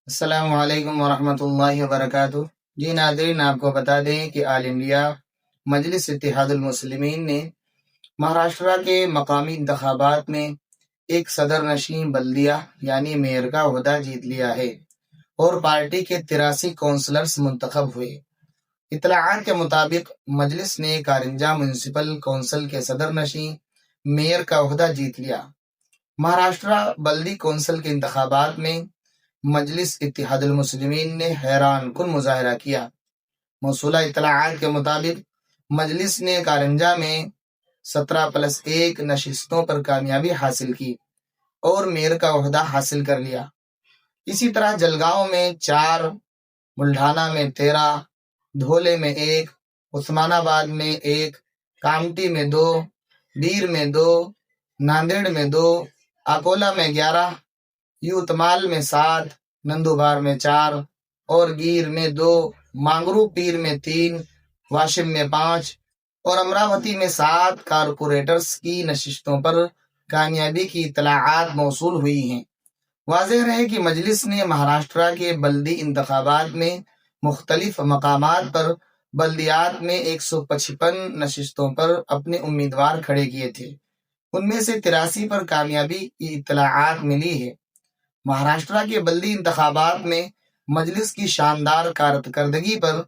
السلام علیکم ورحمۃ اللہ وبرکاتہ۔ جی ناظرین، آپ کو بتا دیں کہ عالمیہ مجلس اتحاد المسلمین نے مہاراشٹرا کے مقامی انتخابات میں ایک صدر نشین بلدیہ یعنی میئر کا عہدہ جیت لیا ہے اور پارٹی کے 83 کونسلرز منتخب ہوئے۔ اطلاعات کے مطابق مجلس نے کارنجا میونسپل کونسل کے صدر نشین میئر کا عہدہ جیت لیا۔ مہاراشٹرا بلدی کونسل کے انتخابات میں مجلس اتحاد المسلمین نے حیران کن مظاہرہ کیا۔ موصولہ اطلاعات کے مطابق مجلس نے کارنجا میں 17+1 نشستوں پر کامیابی حاصل کی اور میئر کا عہدہ حاصل کر لیا۔ اسی طرح جلگاؤں میں 4، بلڈھانا میں 13، دھولے میں 1، عثمان آباد میں 1، کامٹی میں 2، بیر میں 2، ناندیڑ میں 2، اکولا میں 11، یوتمال میں 7، نندوبار میں 4 اور گیر میں 2، مانگرو پیر میں 3، واشم میں 5 اور امراوتی میں 7 کارپوریٹرز کی نشستوں پر کامیابی کی اطلاعات موصول ہوئی ہیں۔ واضح رہے کہ مجلس نے مہاراشٹرا کے بلدی انتخابات میں مختلف مقامات پر بلدیات میں 155 نشستوں پر اپنے امیدوار کھڑے کیے تھے۔ ان میں سے 83 پر کامیابی کی اطلاعات ملی ہے۔ مہاراشٹرا کے بلدی انتخابات میں مجلس کی شاندار کارکردگی پر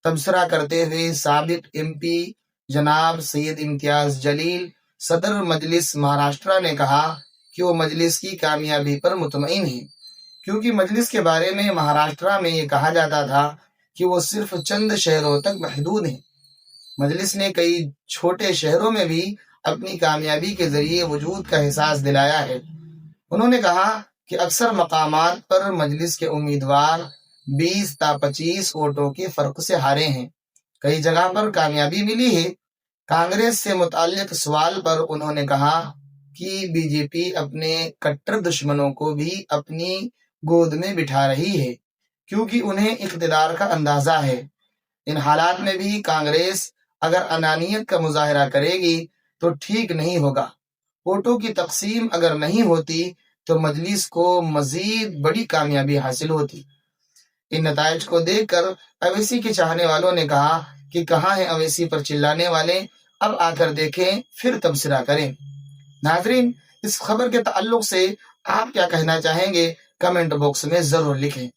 تبصرہ کرتے ہوئے سابق MP جناب سید امتیاز جلیل صدر مجلس مہاراشٹرا نے کہا کہ وہ مجلس کی کامیابی پر مطمئن ہیں، کیونکہ مجلس کے بارے میں مہاراشٹرا میں یہ کہا جاتا تھا کہ وہ صرف چند شہروں تک محدود ہیں۔ مجلس نے کئی چھوٹے شہروں میں بھی اپنی کامیابی کے ذریعے وجود کا احساس دلایا ہے۔ انہوں نے کہا کہ اکثر مقامات پر مجلس کے امیدوار 20 تا 25 ووٹوں کے فرق سے ہارے ہیں۔ کئی جگہ پر کامیابی ملی ہے۔ کانگریس سے متعلق سوال پر انہوں نے کہا کہ BJP اپنے کٹر دشمنوں کو بھی اپنی گود میں بٹھا رہی ہے، کیونکہ انہیں اقتدار کا اندازہ ہے۔ ان حالات میں بھی کانگریس اگر انانیت کا مظاہرہ کرے گی تو ٹھیک نہیں ہوگا۔ ووٹوں کی تقسیم اگر نہیں ہوتی تو مجلس کو مزید بڑی کامیابی حاصل ہوتی۔ ان نتائج کو دیکھ کر اویسی کے چاہنے والوں نے کہا کہ کہاں ہیں اویسی پر چلانے والے، اب آ کر دیکھیں پھر تبصرہ کریں۔ ناظرین، اس خبر کے تعلق سے آپ کیا کہنا چاہیں گے؟ کمنٹ باکس میں ضرور لکھیں۔